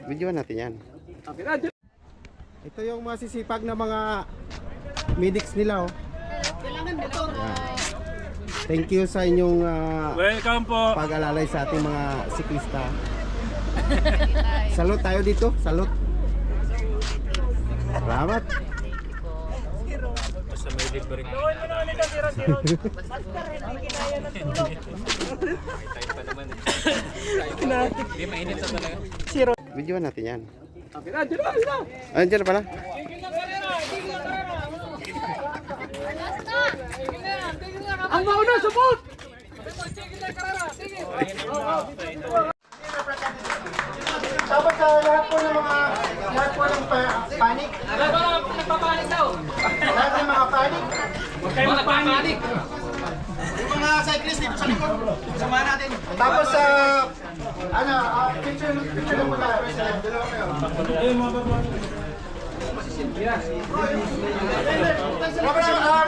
Videoan natin yan. Ito yung masisipag na mga medics nila, oh. Thank you sa inyong welcome po. pag-alalay sa ating mga siklista. Salute tayo dito, salute. Salamat. Basta may libre nga. Hindi mainit sa talaga. Videoan natin yan. Andiyan na pala. Ang mauna, subot! Tapos sa lahat po ng panic. Nagpapanik daw! Lahat ng mga panic. Huwag kayo magpapanik! Yung mga cyclist dito sa likod. Samahan natin. Tapos picture lang po tayo. Dalawa kayo.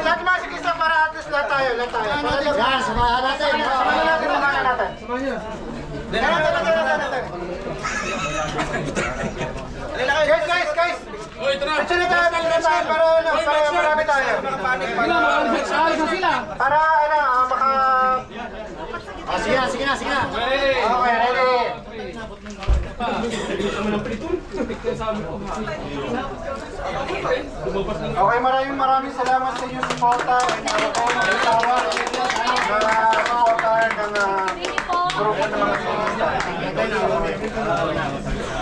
Lahat ng mga siklista para at least lahat tayo. Yan, samahan natin. Samahan natin. Samahan nyo. Guys! Picture na tayo para marami tayo. Para sige na. Okay, ready. Okay, maraming salamat sa inyong suporta and suporta ng grupo ng mga siklista. Thank you.